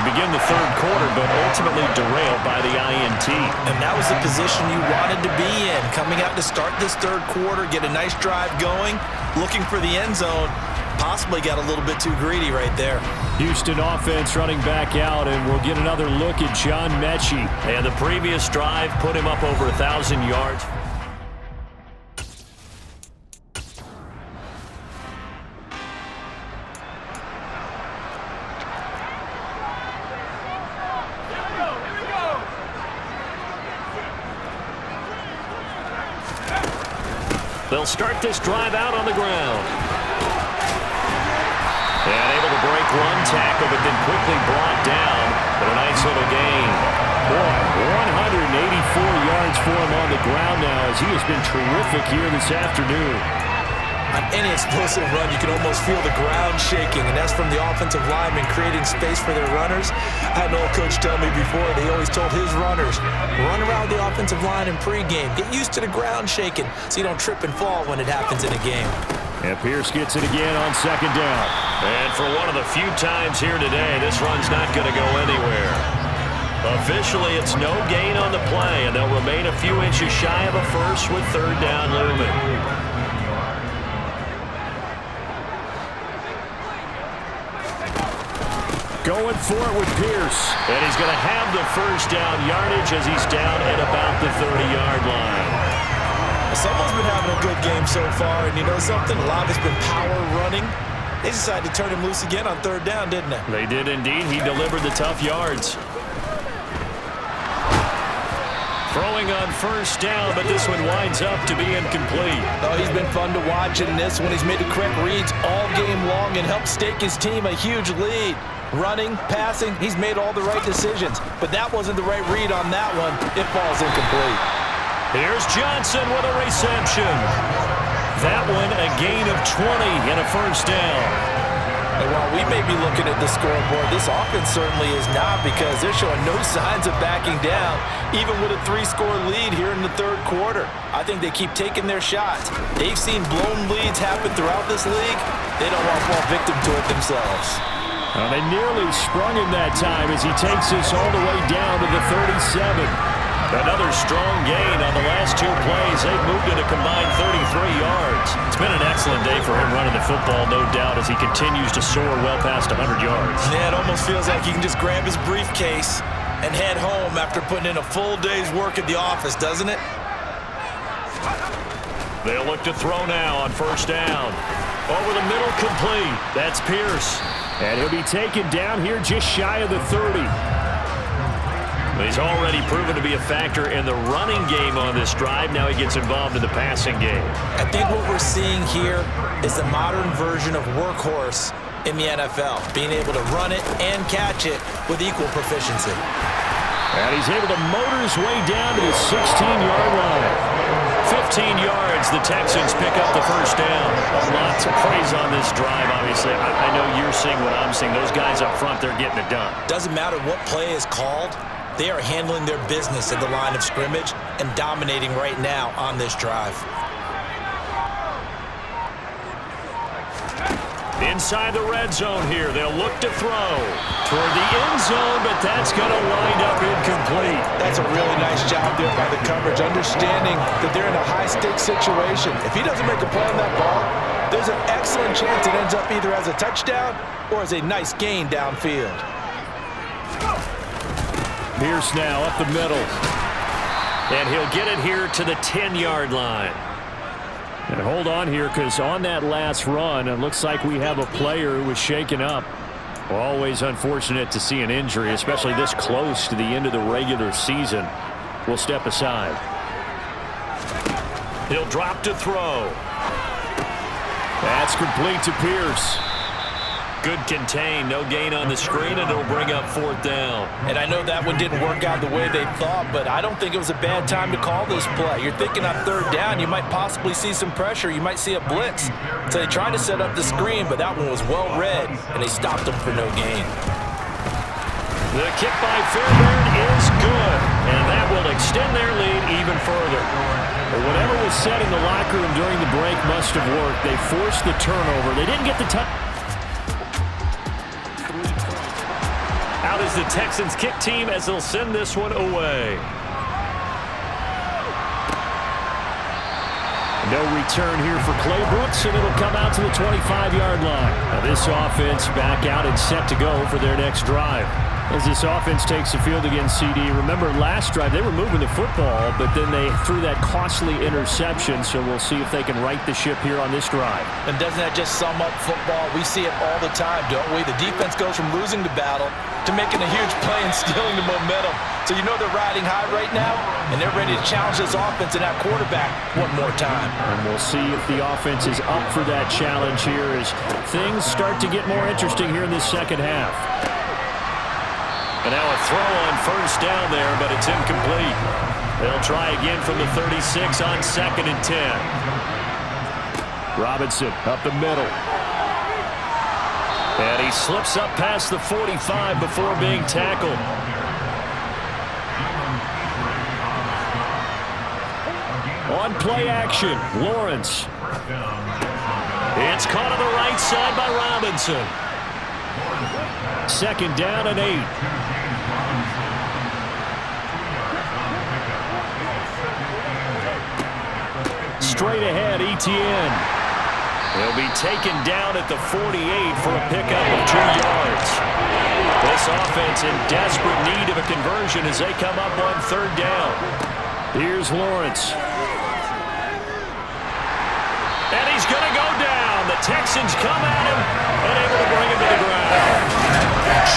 begin the third quarter, but ultimately derailed by the INT. And that was the position you wanted to be in. Coming out to start this third quarter, get a nice drive going, looking for the end zone. Possibly got a little bit too greedy right there. Houston offense running back out, and we'll get another look at John Mechie. And the previous drive put him up over 1,000 yards. They'll start this drive out on the ground. And able to break one tackle, but then quickly brought down. But a nice little gain. Boy, 184 yards for him on the ground now, as he has been terrific here this afternoon. On any explosive run, you can almost feel the ground shaking, and that's from the offensive linemen creating space for their runners. I had an old coach tell me before, they always told his runners, run around the offensive line in pregame. Get used to the ground shaking so you don't trip and fall when it happens in a game. And Pierce gets it again on second down. And for one of the few times here today, this run's not going to go anywhere. Officially, it's no gain on the play, and they'll remain a few inches shy of a first with third down looming. Going for it with Pierce. And he's going to have the first down yardage as he's down at about the 30-yard line. Someone's been having a good game so far, and you know something? A lot of it's been power running. They decided to turn him loose again on third down, didn't they? They did indeed. He delivered the tough yards. Throwing on first down, but this one winds up to be incomplete. Oh, he's been fun to watch in this one. He's made the correct reads all game long and helped stake his team a huge lead. Running, passing, he's made all the right decisions. But that wasn't the right read on that one. It falls incomplete. Here's Johnson with a reception. That one a gain of 20 and a first down. And while we may be looking at the scoreboard, this offense certainly is not, because they're showing no signs of backing down, even with a 3-score lead here in the third quarter. I think they keep taking their shots. They've seen blown leads happen throughout this league. They don't want to fall victim to it themselves. They nearly sprung him that time as he takes this all the way down to the 37. Another strong gain on the last two plays. They've moved it a combined 33 yards. It's been an excellent day for him running the football, no doubt, as he continues to soar well past 100 yards. Yeah, it almost feels like he can just grab his briefcase and head home after putting in a full day's work at the office, doesn't it? They'll look to throw now on first down. Over the middle, complete. That's Pierce. And he'll be taken down here just shy of the 30. He's already proven to be a factor in the running game on this drive. Now he gets involved in the passing game. I think what we're seeing here is the modern version of workhorse in the NFL, being able to run it and catch it with equal proficiency. And he's able to motor his way down to the 16-yard line. 15 yards, the Texans pick up the first down. Lots of praise on this drive, obviously. I know you're seeing what I'm seeing. Those guys up front, they're getting it done. Doesn't matter what play is called. They are handling their business at the line of scrimmage and dominating right now on this drive. Inside the red zone here, they'll look to throw toward the end zone, but that's going to wind up incomplete. That's a really nice job there by the coverage, understanding that they're in a high-stakes situation. If he doesn't make a play on that ball, there's an excellent chance it ends up either as a touchdown or as a nice gain downfield. Pierce now up the middle. And he'll get it here to the 10-yard line. And hold on here, because on that last run, it looks like we have a player who was shaken up. Well, always unfortunate to see an injury, especially this close to the end of the regular season. We'll step aside. He'll drop to throw. That's complete to Pierce. Good contain, no gain on the screen, and it'll bring up fourth down. And I know that one didn't work out the way they thought, but I don't think it was a bad time to call this play. You're thinking on third down, you might possibly see some pressure. You might see a blitz. So they tried to set up the screen, but that one was well read, and they stopped them for no gain. The kick by Fairbairn is good, and that will extend their lead even further. But whatever was said in the locker room during the break must have worked. They forced the turnover. They didn't get the touch. Out is the Texans kick team as they'll send this one away. No return here for Clay Brooks, and it'll come out to the 25-yard line. Now this offense back out and set to go for their next drive. As this offense takes the field against CD, remember last drive they were moving the football, but then they threw that costly interception, so we'll see if they can right the ship here on this drive. And doesn't that just sum up football? We see it all the time, don't we? The defense goes from losing the battle to making a huge play and stealing the momentum. So you know they're riding high right now, and they're ready to challenge this offense and that quarterback one more time. And we'll see if the offense is up for that challenge here as things start to get more interesting here in this second half. And now a throw on first down there, but it's incomplete. They'll try again from the 36 on 2nd and 10. Robinson up the middle. And he slips up past the 45 before being tackled. On play action, Lawrence. It's caught on the right side by Robinson. 2nd down and 8. Straight ahead, Etienne. He'll be taken down at the 48 for a pickup of 2 yards. This offense in desperate need of a conversion as they come up on 3rd down. Here's Lawrence. And he's going to go down. The Texans come at him, unable to bring him to the ground.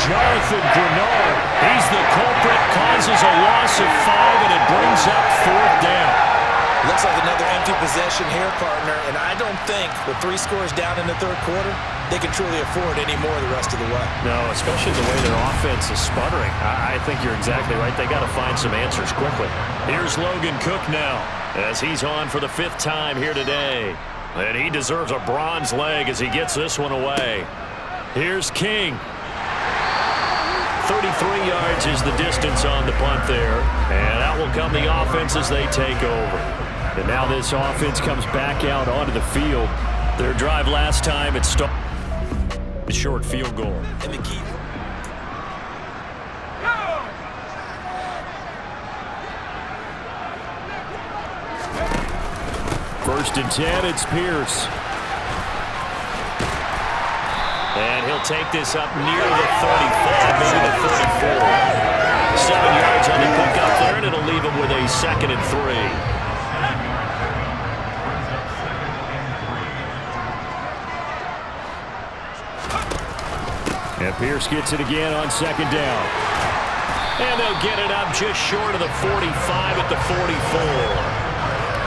Jonathan Grenard, he's the culprit, causes a loss of 5, and it brings up 4th down. Looks like another empty possession here, partner, and I don't think with 3 scores down in the 3rd quarter, they can truly afford any more the rest of the way. No, especially the way their offense is sputtering. I think you're exactly right. They got to find some answers quickly. Here's Logan Cook now as he's on for the 5th time here today. And he deserves a bronze leg as he gets this one away. Here's King. 33 yards is the distance on the punt there. And out will come the offense as they take over. And now this offense comes back out onto the field. Their drive last time, it started a short field goal. And the key. First and 10, it's Pierce. And he'll take this up near the 35, maybe the 34. 7 yards on the pickup there, and it'll leave him with a 2nd and 3. And Pierce gets it again on 2nd down. And they'll get it up just short of the 45 at the 44.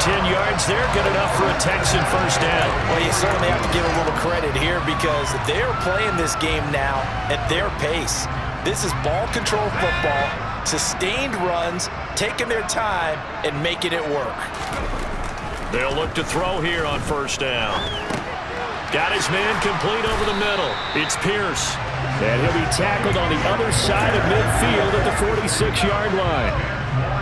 10 yards there, good enough for a Texan first down. Well, you certainly have to give a little credit here because they're playing this game now at their pace. This is ball control football, sustained runs, taking their time, and making it work. They'll look to throw here on first down. Got his man complete over the middle. It's Pierce. And he'll be tackled on the other side of midfield at the 46-yard line.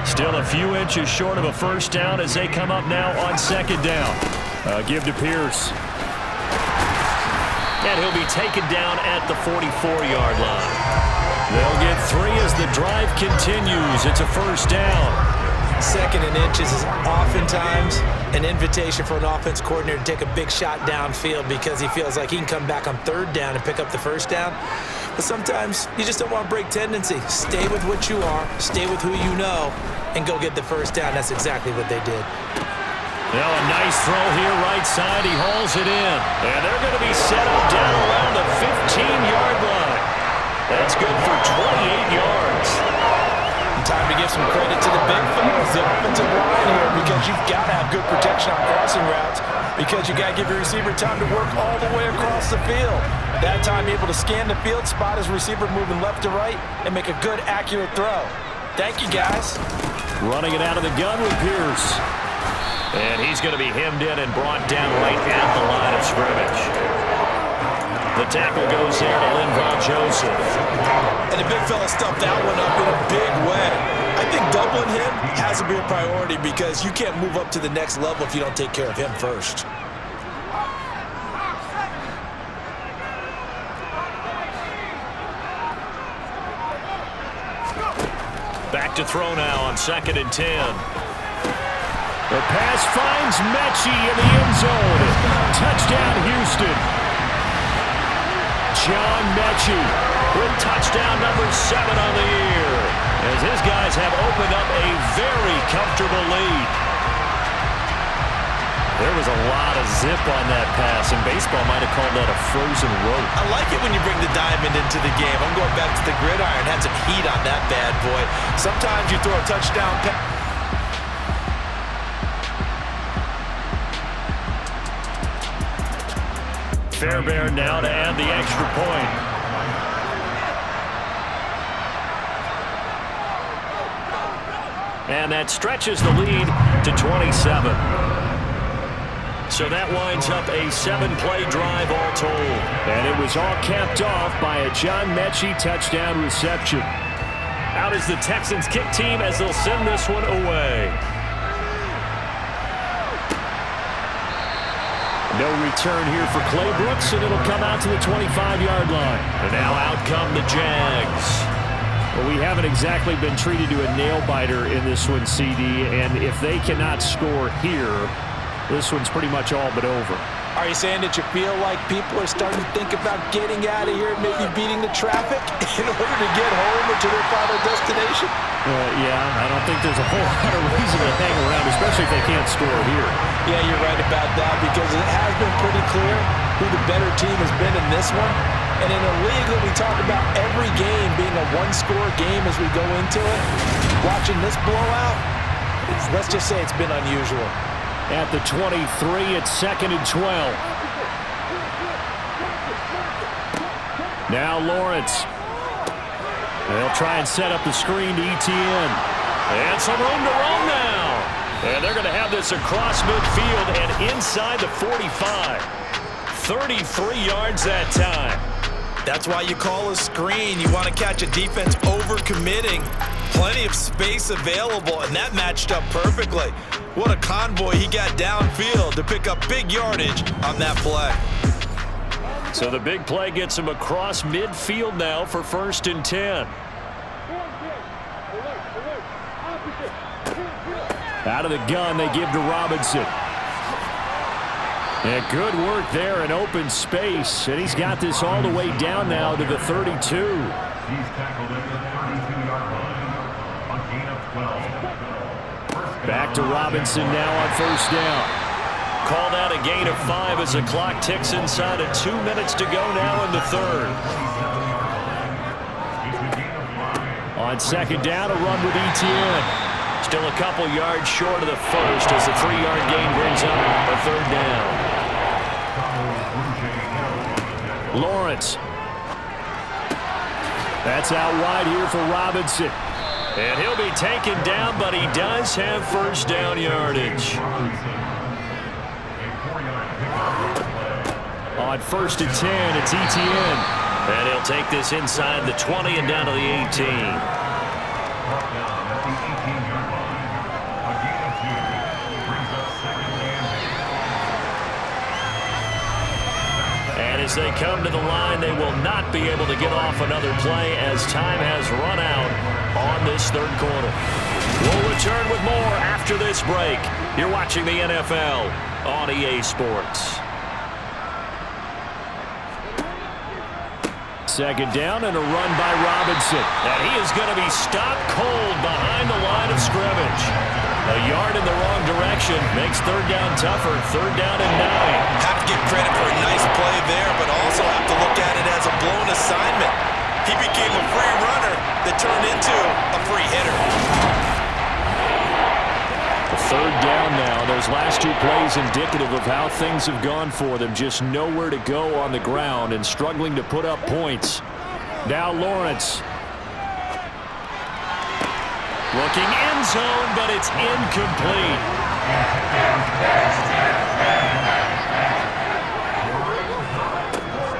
Still a few inches short of a first down as they come up now on 2nd down. Give to Pierce. And he'll be taken down at the 44-yard line. They'll get 3 as the drive continues. It's a first down. 2nd and inches is oftentimes an invitation for an offense coordinator to take a big shot downfield because he feels like he can come back on 3rd down and pick up the first down. But sometimes you just don't want to break tendency. Stay with what you are, stay with who you know, and go get the first down. That's exactly what they did. Now a nice throw here right side. He hauls it in. And they're going to be set up down around the 15-yard line. That's good for 28 yards. Time to give some credit to the big fellas, the offensive line here, because you've got to have good protection on crossing routes because you got to give your receiver time to work all the way across the field. That time, able to scan the field, spot his receiver moving left to right, and make a good, accurate throw. Thank you, guys. Running it out of the gun with Pierce. And he's going to be hemmed in and brought down right at the line of scrimmage. The tackle goes there to Linval Joseph. And the big fella stuffed that one up in a big way. I think doubling him has to be a priority because you can't move up to the next level if you don't take care of him first. Back to throw now on 2nd and 10. The pass finds Mechie in the end zone. Touchdown, Houston. John Mechie with touchdown number 7 on the year, as his guys have opened up a very comfortable lead. There was a lot of zip on that pass, and baseball might have called that a frozen rope. I like it when you bring the diamond into the game. I'm going back to the gridiron. Had some heat on that bad boy. Sometimes you throw a touchdown pass. Fairbairn now to add the extra point. And that stretches the lead to 27. So that winds up a 7-play drive all told. And it was all capped off by a John Mechie touchdown reception. Out is the Texans kick team as they'll send this one away. No return here for Clay Brooks, and it'll come out to the 25-yard line. And now out come the Jags. Well, we haven't exactly been treated to a nail-biter in this one, CD, and if they cannot score here, this one's pretty much all but over. Are you saying that you feel like people are starting to think about getting out of here and maybe beating the traffic in order to get home or to their final destination? Yeah, I don't think there's a whole lot of reason to hang around, especially if they can't score here. Yeah, you're right about that, because it has been pretty clear who the better team has been in this one. And in a league that we talk about every game being a one-score game as we go into it, watching this blowout, let's just say it's been unusual. At the 23, it's 2nd and 12. Now Lawrence. They'll try and set up the screen to Etienne. And some room to roam now. And they're going to have this across midfield and inside the 45. 33 yards that time. That's why you call a screen. You want to catch a defense over-committing. Plenty of space available, and that matched up perfectly. What a convoy he got downfield to pick up big yardage on that play. So the big play gets him across midfield now for 1st and 10. Out of the gun, they give to Robinson. And good work there in open space. And he's got this all the way down now to the 32. He's tackled at the 32-yard line. A gain of 12. Back to Robinson now on 1st down. Called out a gain of 5 as the clock ticks inside of 2 minutes to go now in the 3rd. On 2nd down, a run with Etienne. Still a couple yards short of the 1st as the 3-yard gain brings up a 3rd down. Lawrence. That's out wide here for Robinson. And he'll be taken down, but he does have 1st down yardage. On 1st and 10, it's Etienne. And he'll take this inside the 20 and down to the 18. And as they come to the line, they will not be able to get off another play as time has run out on this 3rd quarter. We'll return with more after this break. You're watching the NFL on EA Sports. 2nd down and a run by Robinson. And he is going to be stopped cold behind the line of scrimmage. A yard in the wrong direction makes 3rd down tougher. 3rd down and 9. Have to give credit for a nice play there, but also have to look at it as a blown assignment. He became a free runner that turned into a free hitter. 3rd down now. Those last 2 plays indicative of how things have gone for them. Just nowhere to go on the ground and struggling to put up points. Now Lawrence. Looking end zone, but it's incomplete.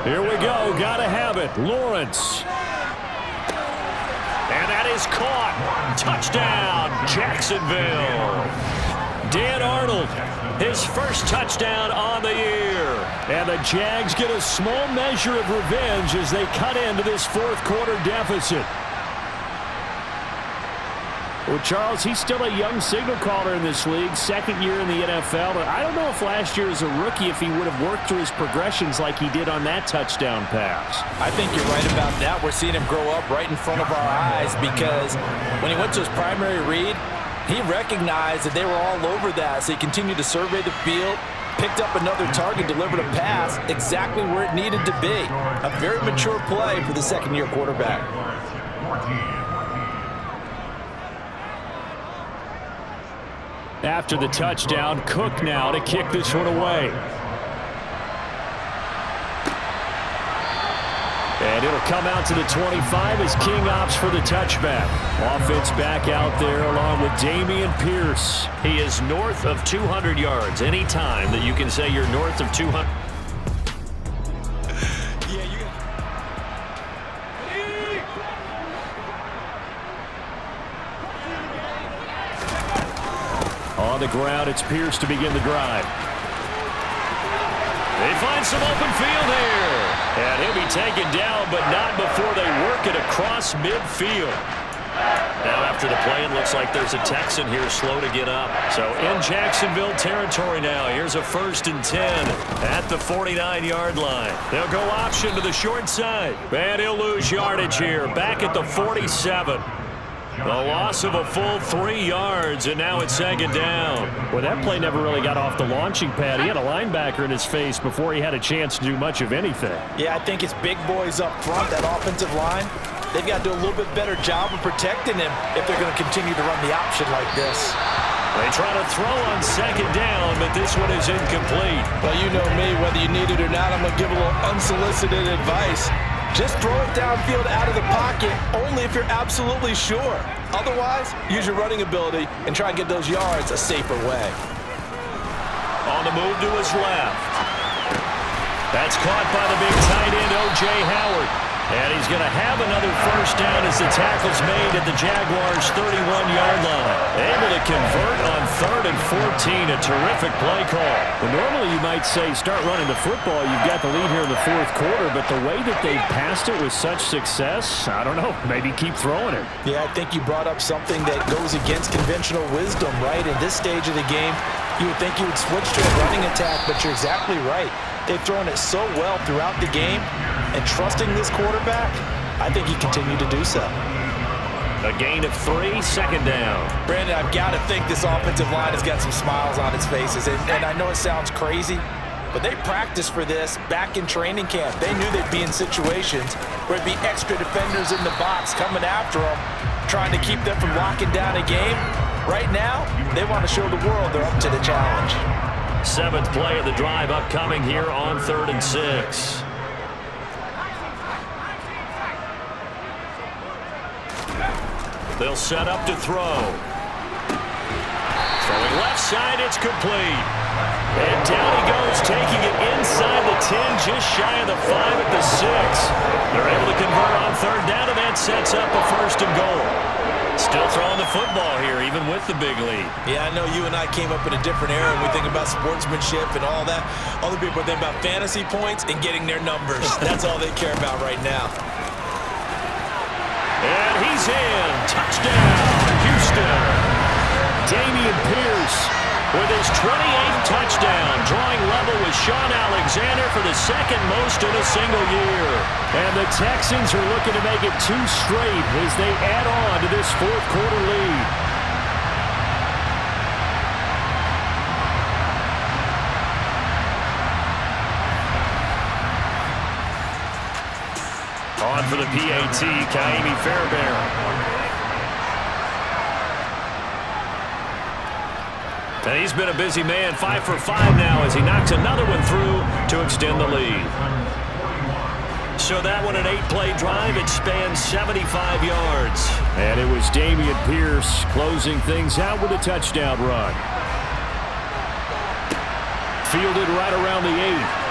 Here we go. Gotta have it. Lawrence. And that is caught. Touchdown, Jacksonville. Dan Arnold, his 1st touchdown on the year. And the Jags get a small measure of revenge as they cut into this 4th quarter deficit. Well, Charles, he's still a young signal caller in this league, second year in the NFL. But I don't know if last year as a rookie, if he would have worked through his progressions like he did on that touchdown pass. I think you're right about that. We're seeing him grow up right in front of our eyes because when he went to his primary read, he recognized that they were all over that. So he continued to survey the field, picked up another target, delivered a pass exactly where it needed to be. A very mature play for the second-year quarterback. After the touchdown, Cook now to kick this one away. And it'll come out to the 25 as King opts for the touchback. Offense back out there along with Dameon Pierce. He is north of 200 yards. Any time that you can say you're north of 200. On the ground, it's Pierce to begin the drive. They find some open field here. And he'll be taken down, but not before they work it across midfield. Now after the play, it looks like there's a Texan here slow to get up. So in Jacksonville territory now. Here's a 1st and 10 at the 49-yard line. They'll go option to the short side. And he'll lose yardage here. Back at the 47. A loss of a full 3 yards, and now it's 2nd down. Well, that play never really got off the launching pad. He had a linebacker in his face before he had a chance to do much of anything. Yeah, I think it's big boys up front, that offensive line. They've got to do a little bit better job of protecting him if they're going to continue to run the option like this. They try to throw on 2nd down, but this one is incomplete. Well, you know me, whether you need it or not, I'm going to give a little unsolicited advice. Just throw it downfield out of the pocket only if you're absolutely sure. Otherwise, use your running ability and try and get those yards a safer way. On the move to his left. That's caught by the big tight end, O.J. Howard. And he's going to have another 1st down as the tackle's made at the Jaguars' 31-yard line. Able to convert on 3rd and 14. A terrific play call. Well, normally you might say start running the football. You've got the lead here in the 4th quarter, but the way that they've passed it with such success, I don't know, maybe keep throwing it. Yeah, I think you brought up something that goes against conventional wisdom, right? In this stage of the game, you would think you would switch to a running attack, but you're exactly right. They've thrown it so well throughout the game, and trusting this quarterback, I think he continued to do so. A gain of 3, 2nd down. Brandon, I've got to think this offensive line has got some smiles on its faces, and I know it sounds crazy, but they practiced for this back in training camp. They knew they'd be in situations where it'd be extra defenders in the box coming after them, trying to keep them from locking down a game. Right now, they want to show the world they're up to the challenge. 7th play of the drive upcoming here on 3rd and 6. They'll set up to throw. Throwing left side, it's complete. And down he goes, taking it inside the 10, just shy of the 5 at the 6. They're able to convert on 3rd down, and that sets up a 1st and goal. Still throwing the football here, even with the big lead. Yeah, I know you and I came up in a different era, and we think about sportsmanship and all that. Other people think about fantasy points and getting their numbers. That's all they care about right now. And he's in. Touchdown, Houston. Dameon Pierce with his 28th touchdown, drawing level with Sean Alexander for the 2nd most in a single year. And the Texans are looking to make it 2 straight as they add on to this 4th quarter lead. On for the PAT, Kaimi Fairbairn. And he's been a busy man, 5 for 5 now as he knocks another one through to extend the lead. So that one, an 8-play drive, it spans 75 yards. And it was Dameon Pierce closing things out with a touchdown run. Fielded right around the 8.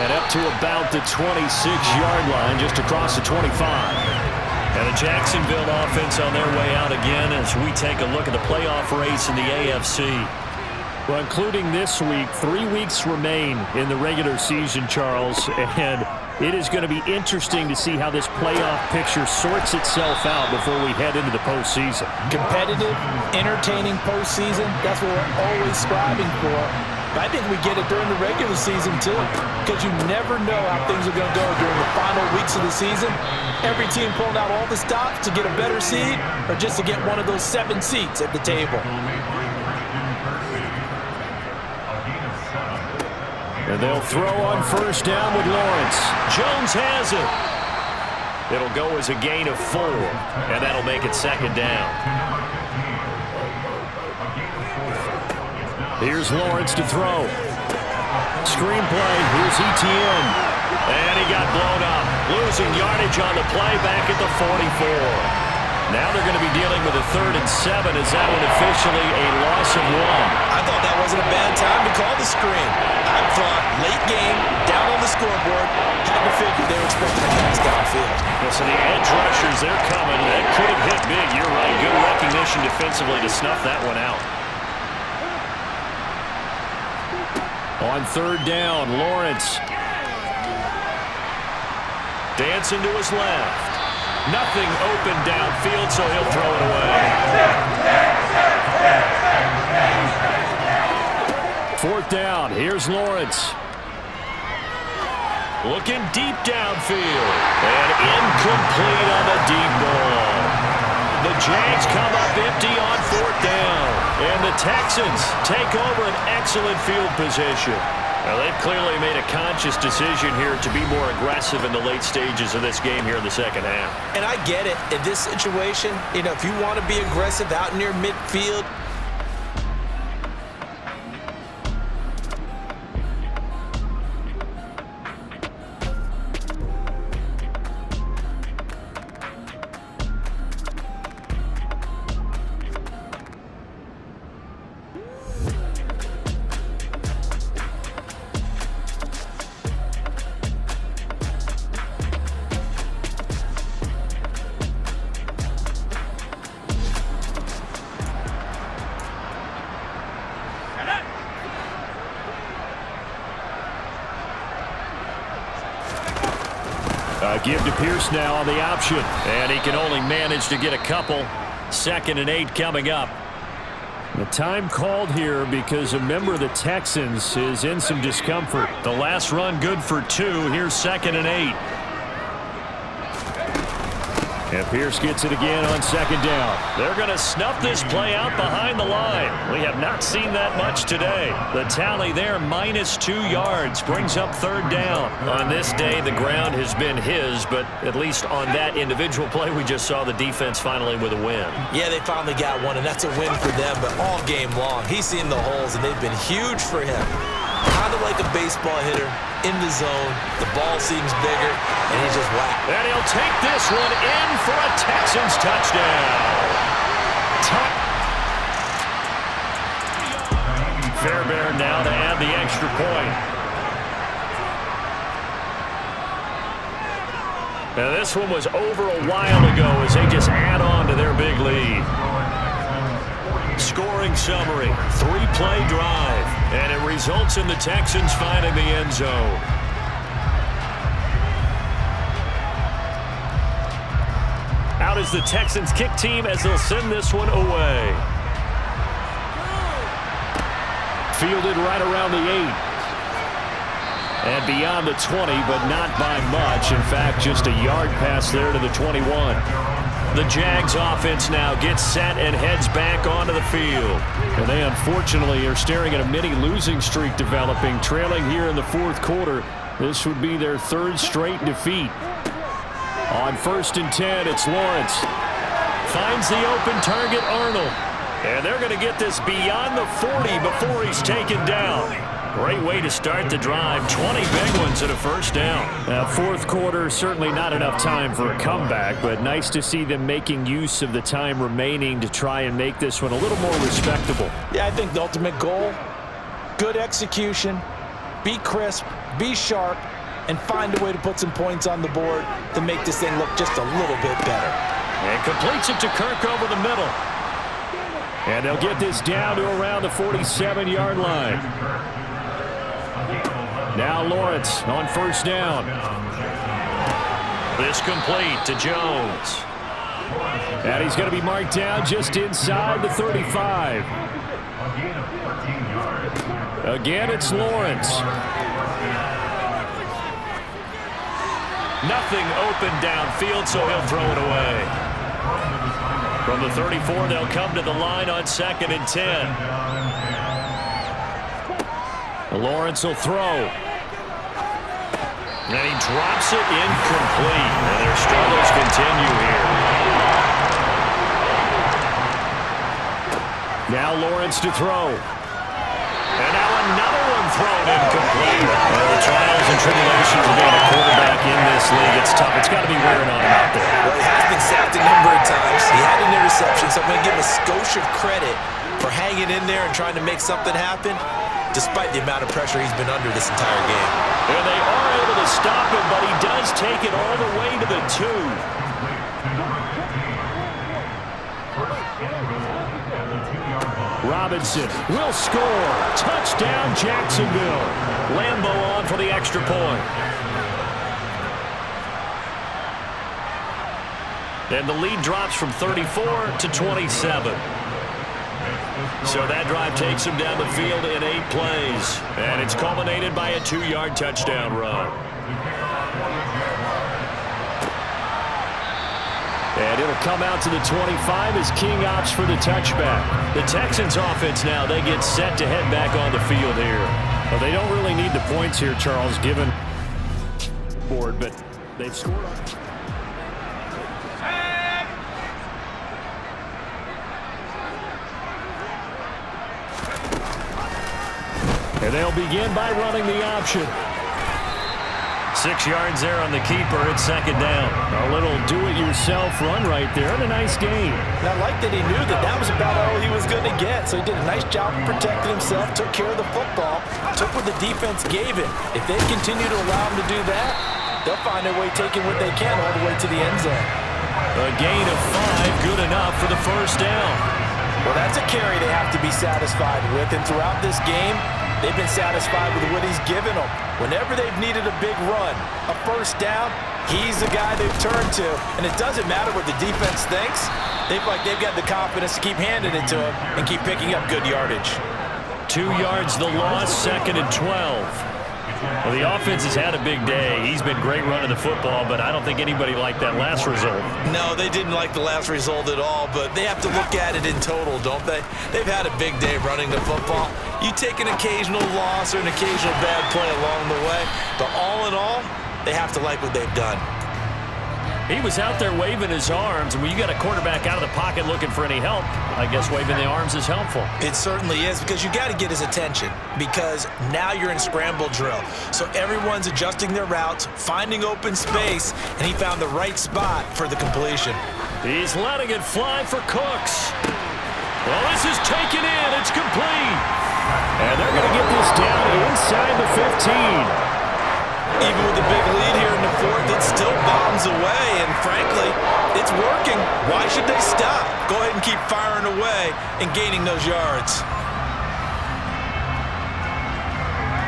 And up to about the 26-yard line, just across the 25. And the Jacksonville offense on their way out again as we take a look at the playoff race in the AFC. Well, including this week, 3 weeks remain in the regular season, Charles. And it is going to be interesting to see how this playoff picture sorts itself out before we head into the postseason. Competitive, entertaining postseason, that's what we're always striving for. But I think we get it during the regular season, too, because you never know how things are going to go during the final weeks of the season. Every team pulling out all the stops to get a better seed or just to get one of those 7 seats at the table. And they'll throw on first down with Lawrence. Jones has it. It'll go as a gain of 4, and that'll make it second down. Here's Lawrence to throw. Screenplay. Here's Etienne. And he got blown up. Losing yardage on the play back at the 44. Now they're going to be dealing with a 3rd and 7 as that one officially a loss of 1. I thought that wasn't a bad time to call the screen. I thought late game, down on the scoreboard, had to figure they were expecting a pass downfield. Well, so the edge rushers, they're coming. That could have hit big. You're right. Good recognition defensively to snuff that one out. On 3rd down, Lawrence. Dancing to his left. Nothing open downfield, so he'll throw it away. 4th down, here's Lawrence. Looking deep downfield. And incomplete on the deep ball. The Jags come up empty on 4th down. And the Texans take over an excellent field position. Well, they've clearly made a conscious decision here to be more aggressive in the late stages of this game here in the second half. And I get it. In this situation, if you want to be aggressive out near midfield, Give to Pierce now on the option. And he can only manage to get a couple. 2nd and 8 coming up. The time called here because a member of the Texans is in some discomfort. The last run good for 2. Here's 2nd and 8. And Pierce gets it again on 2nd down. They're going to snuff this play out behind the line. We have not seen that much today. The tally there, -2 yards, brings up 3rd down. On this day, the ground has been his, but at least on that individual play, we just saw the defense finally with a win. yeah, they finally got one, and that's a win for them, but all game long, he's seen the holes, and they've been huge for him. Kind of like a baseball hitter in the zone. The ball seems bigger, and he's just whacked. And he'll take this one in for a Texans touchdown. Fairbairn now to add the extra point. Now this one was over a while ago as they just add on to their big lead. Scoring summary, 3-play drive, and it results in the Texans finding the end zone. Out is the Texans kick team as they'll send this one away. Fielded right around the 8. And beyond the 20, but not by much. In fact, just a yard pass there to the 21. The Jags offense now gets set and heads back onto the field. And they unfortunately are staring at a mini losing streak developing, trailing here in the 4th quarter. This would be their 3rd straight defeat. On 1st and 10, it's Lawrence. Finds the open target, Arnold. And they're going to get this beyond the 40 before he's taken down. Great way to start the drive. 20 big ones and a 1st down. Now, 4th quarter, certainly not enough time for a comeback, but nice to see them making use of the time remaining to try and make this one a little more respectable. Yeah, I think the ultimate goal, good execution, be crisp, be sharp, and find a way to put some points on the board to make this thing look just a little bit better. And completes it to Kirk over the middle. And they'll get this down to around the 47-yard line. Now Lawrence on first down. This complete to Jones. And he's going to be marked down just inside the 35. Again, it's Lawrence. Nothing open downfield, so he'll throw it away. From the 34, they'll come to the line on 2nd and 10. Lawrence will throw. And he drops it incomplete. And their struggles continue here. Now Lawrence to throw. And now another one thrown incomplete. Well, the trials and tribulations of being a quarterback in this league, it's tough. It's got to be wearing on him out there. Well, he has been sacked a number of times. He had an interception, so I'm going to give him a skosh of credit for hanging in there and trying to make something happen, despite the amount of pressure he's been under this entire game. And they are able to stop him, but he does take it all the way to the 2. Robinson will score. Touchdown, Jacksonville. Lambo on for the extra point. And the lead drops from 34 to 27. So that drive takes him down the field in 8 plays. And it's culminated by a 2-yard touchdown run. And it'll come out to the 25 as King opts for the touchback. The Texans offense now, they get set to head back on the field here. Well, they don't really need the points here, Charles, given board, but they've scored. And they'll begin by running the option. 6 yards there on the keeper. It's 2nd down. A little do-it-yourself run right there, and a nice gain. And I like that he knew that that was about all he was going to get. So he did a nice job of protecting himself, took care of the football, took what the defense gave him. If they continue to allow him to do that, they'll find their way taking what they can all the way to the end zone. A gain of 5, good enough for the first down. Well, that's a carry they have to be satisfied with. And throughout this game, they've been satisfied with what he's given them. Whenever they've needed a big run, a first down, he's the guy they've turned to. And it doesn't matter what the defense thinks. They feel like they've got the confidence to keep handing it to him and keep picking up good yardage. 2 yards the loss, 2nd and 12. Well, the offense has had a big day. He's been great running the football, but I don't think anybody liked that last result. No, they didn't like the last result at all, but they have to look at it in total, don't they? They've had a big day running the football. You take an occasional loss or an occasional bad play along the way, but all in all, they have to like what they've done. He was out there waving his arms, and when you got a quarterback out of the pocket looking for any help, I guess waving the arms is helpful. It certainly is, because you got to get his attention, because now you're in scramble drill. So everyone's adjusting their routes, finding open space, and he found the right spot for the completion. He's letting it fly for Cooks. Well, this is taken in. It's complete. And they're going to get this down inside the 15. Even with the big lead here in the 4th, it still bombs away, and frankly, it's working. Why should they stop? Go ahead and keep firing away and gaining those yards.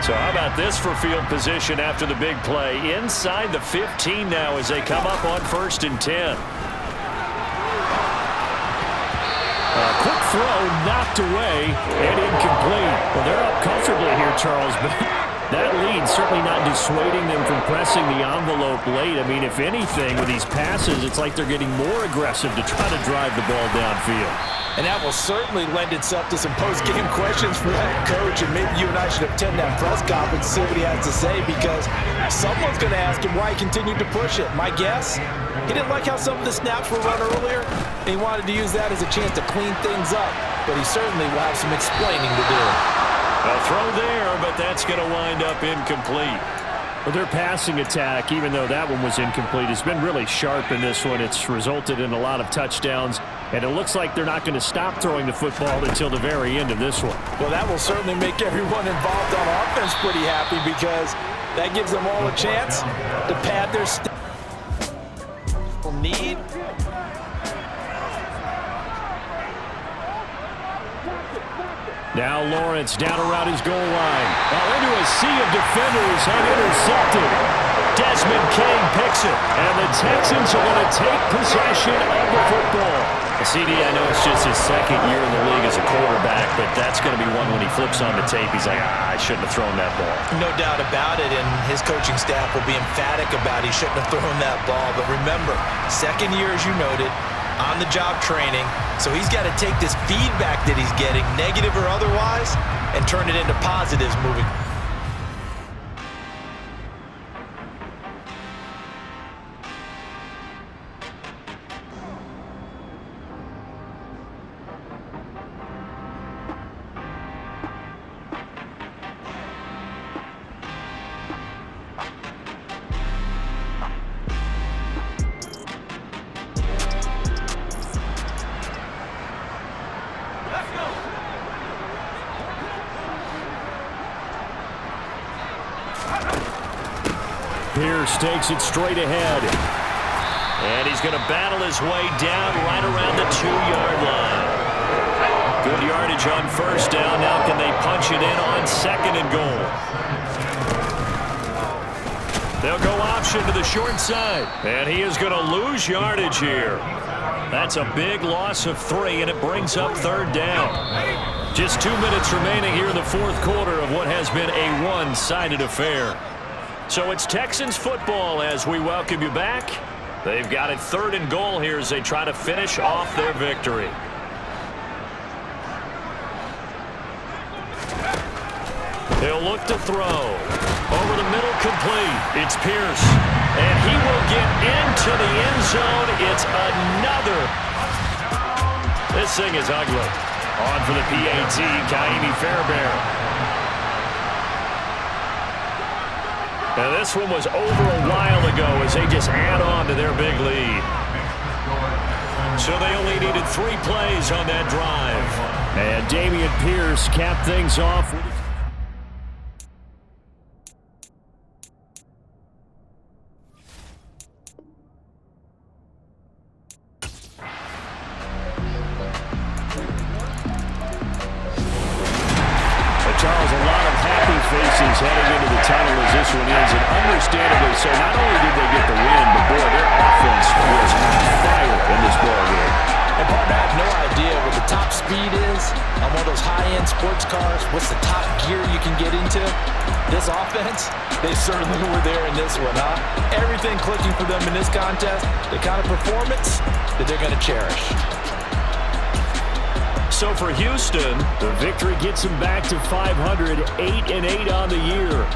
So how about this for field position after the big play? Inside the 15 now as they come up on 1st and 10. Quick throw, knocked away, and incomplete. Well, they're up comfortably here, Charles, but that lead certainly not dissuading them from pressing the envelope late. I mean, if anything, with these passes, it's like they're getting more aggressive to try to drive the ball downfield. And that will certainly lend itself to some post-game questions for that coach, and maybe you and I should attend that press conference and see what he has to say, because someone's going to ask him why he continued to push it. My guess, he didn't like how some of the snaps were run earlier, and he wanted to use that as a chance to clean things up, but he certainly will have some explaining to do. A throw there, but that's going to wind up incomplete. Well, their passing attack, even though that one was incomplete, has been really sharp in this one. It's resulted in a lot of touchdowns, and it looks like they're not going to stop throwing the football until the very end of this one. Well, that will certainly make everyone involved on offense pretty happy, because that gives them all a chance to pad their need. Now Lawrence down around his goal line. Well, into a sea of defenders and intercepted. Desmond King picks it. And the Texans are going to take possession of the football. CD, I know it's just his second year in the league as a quarterback, but that's going to be one when he flips on the tape. He's like, I shouldn't have thrown that ball. No doubt about it, and his coaching staff will be emphatic about he shouldn't have thrown that ball. But remember, second year, as you noted, on-the-job training, so he's got to take this feedback that he's getting, negative or otherwise, and turn it into positives moving. Pierce takes it straight ahead. And he's going to battle his way down right around the 2-yard line. Good yardage on first down. Now can they punch it in on second and goal? They'll go option to the short side. And he is going to lose yardage here. That's a big loss of 3, and it brings up third down. Just 2 minutes remaining here in the fourth quarter of what has been a one-sided affair. So it's Texans football as we welcome you back. They've got it third and goal here as they try to finish off their victory. He'll look to throw. Over the middle, complete. It's Pierce. And he will get into the end zone. It's another. This thing is ugly. On for the Pt, Kaimi Fairbairn. Now this one was over a while ago as they just add on to their big lead. So they only needed 3 plays on that drive. And Dameon Pierce capped things off. Charles, a lot of happy faces heading into the tunnel as this one ends, and understandably so. Not only did they get the win, but boy, their offense was on fire in this ball game. And partner, I have no idea what the top speed is on one of those high-end sports cars. What's the top gear you can get into? This offense, they certainly were there in this one, huh? Everything clicking for them in this contest, the kind of performance that they're going to cherish. So for Houston, the victory gets them back to 500, 8-8 on the year.